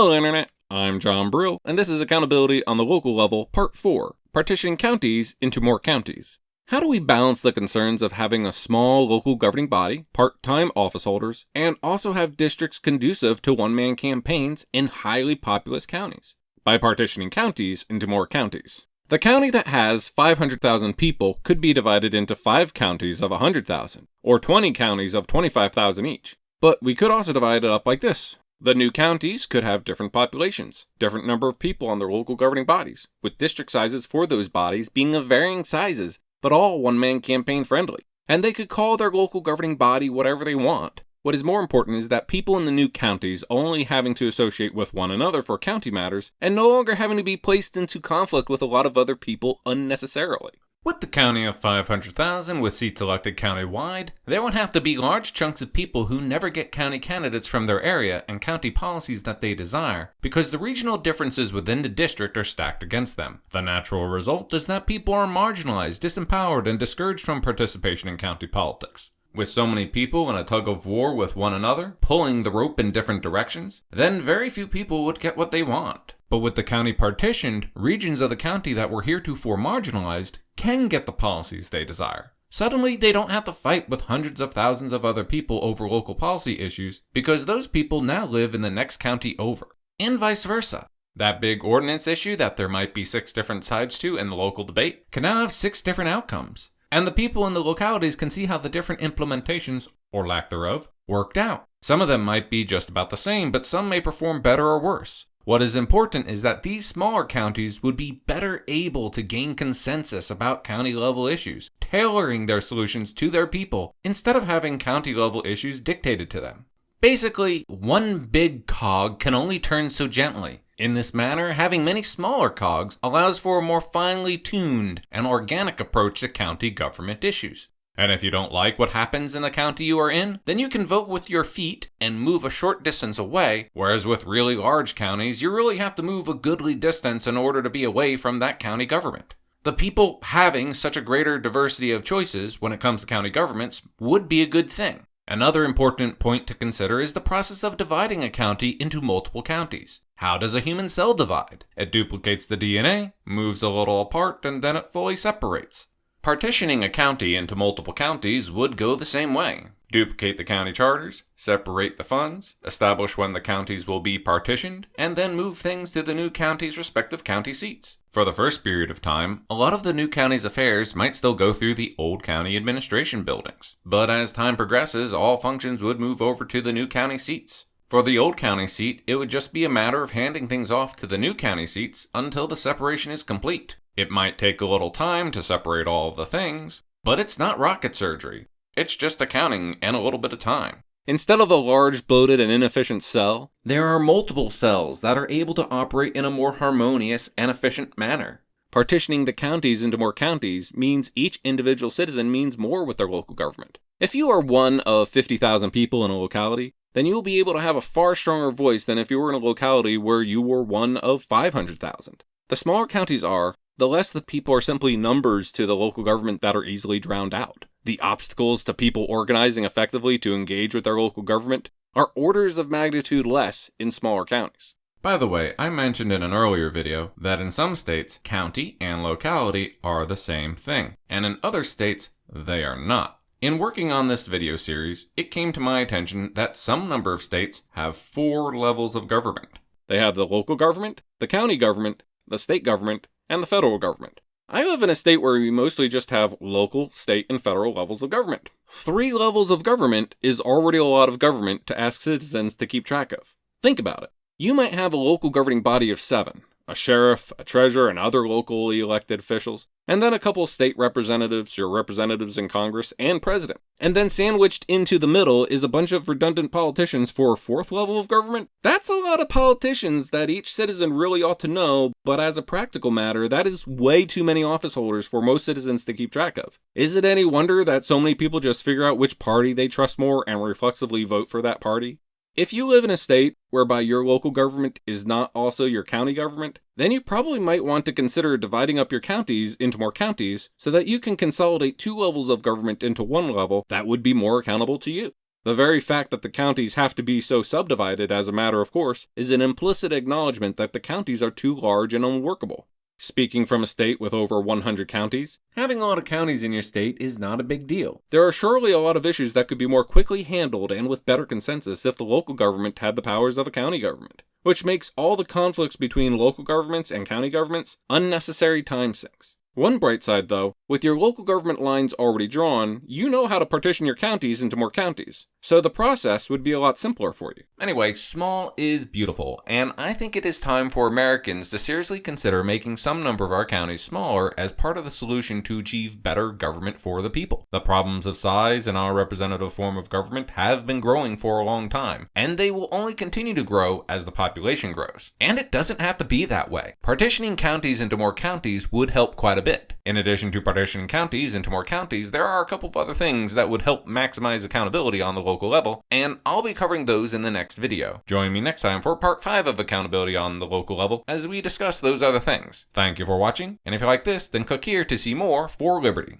Hello Internet, I'm John Brill, and this is Accountability on the Local Level, Part 4, Partitioning Counties into More Counties. How do we balance the concerns of having a small local governing body, part-time office holders, and also have districts conducive to one-man campaigns in highly populous counties? By partitioning counties into more counties. The county that has 500,000 people could be divided into 5 counties of 100,000, or 20 counties of 25,000 each. But we could also divide it up like this. The new counties could have different populations, different number of people on their local governing bodies, with district sizes for those bodies being of varying sizes, but all one-man campaign friendly. And they could call their local governing body whatever they want. What is more important is that people in the new counties only having to associate with one another for county matters, and no longer having to be placed into conflict with a lot of other people unnecessarily. With the county of 500,000 with seats elected county-wide, there would have to be large chunks of people who never get county candidates from their area and county policies that they desire, because the regional differences within the district are stacked against them. The natural result is that people are marginalized, disempowered, and discouraged from participation in county politics. With so many people in a tug of war with one another, pulling the rope in different directions, then very few people would get what they want. But with the county partitioned, regions of the county that were heretofore marginalized can get the policies they desire. Suddenly, they don't have to fight with hundreds of thousands of other people over local policy issues because those people now live in the next county over, and vice versa. That big ordinance issue that there might be 6 different sides to in the local debate can now have 6 different outcomes. And the people in the localities can see how the different implementations, or lack thereof, worked out. Some of them might be just about the same, but some may perform better or worse. What is important is that these smaller counties would be better able to gain consensus about county-level issues, tailoring their solutions to their people instead of having county-level issues dictated to them. Basically, one big cog can only turn so gently. In this manner, having many smaller cogs allows for a more finely tuned and organic approach to county government issues. And if you don't like what happens in the county you are in, then you can vote with your feet and move a short distance away, whereas with really large counties, you really have to move a goodly distance in order to be away from that county government. The people having such a greater diversity of choices when it comes to county governments would be a good thing. Another important point to consider is the process of dividing a county into multiple counties. How does a human cell divide? It duplicates the DNA, moves a little apart, and then it fully separates. Partitioning a county into multiple counties would go the same way. Duplicate the county charters, separate the funds, establish when the counties will be partitioned, and then move things to the new county's respective county seats. For the first period of time, a lot of the new county's affairs might still go through the old county administration buildings. But as time progresses, all functions would move over to the new county seats. For the old county seat, it would just be a matter of handing things off to the new county seats until the separation is complete. It might take a little time to separate all of the things, but it's not rocket surgery. It's just accounting and a little bit of time. Instead of a large, bloated, and inefficient cell, there are multiple cells that are able to operate in a more harmonious and efficient manner. Partitioning the counties into more counties means each individual citizen means more with their local government. If you are one of 50,000 people in a locality, then you will be able to have a far stronger voice than if you were in a locality where you were one of 500,000. The smaller counties are, the less the people are simply numbers to the local government that are easily drowned out. The obstacles to people organizing effectively to engage with their local government are orders of magnitude less in smaller counties. By the way, I mentioned in an earlier video that in some states, county and locality are the same thing, and in other states, they are not. In working on this video series, it came to my attention that some number of states have 4 levels of government. They have the local government, the county government, the state government, and the federal government. I live in a state where we mostly just have local, state, and federal levels of government. 3 levels of government is already a lot of government to ask citizens to keep track of. Think about it. You might have a local governing body of 7, a sheriff, a treasurer, and other locally elected officials, and then a couple state representatives, your representatives in Congress, and president. And then sandwiched into the middle is a bunch of redundant politicians for a 4th level of government? That's a lot of politicians that each citizen really ought to know, but as a practical matter, that is way too many office holders for most citizens to keep track of. Is it any wonder that so many people just figure out which party they trust more and reflexively vote for that party? If you live in a state whereby your local government is not also your county government, then you probably might want to consider dividing up your counties into more counties so that you can consolidate 2 levels of government into 1 level that would be more accountable to you. The very fact that the counties have to be so subdivided as a matter of course is an implicit acknowledgement that the counties are too large and unworkable. Speaking from a state with over 100 counties, having a lot of counties in your state is not a big deal. There are surely a lot of issues that could be more quickly handled and with better consensus if the local government had the powers of a county government, which makes all the conflicts between local governments and county governments unnecessary time sinks. One bright side though, with your local government lines already drawn, you know how to partition your counties into more counties, so the process would be a lot simpler for you. Anyway, small is beautiful, and I think it is time for Americans to seriously consider making some number of our counties smaller as part of the solution to achieve better government for the people. The problems of size in our representative form of government have been growing for a long time, and they will only continue to grow as the population grows. And it doesn't have to be that way. Partitioning counties into more counties would help quite a bit. In addition to partitioning counties into more counties, there are a couple of other things that would help maximize accountability on the local level, and I'll be covering those in the next video. Join me next time for part 5 of accountability on the local level as we discuss those other things. Thank you for watching, and if you like this, then click here to see more for Liberty.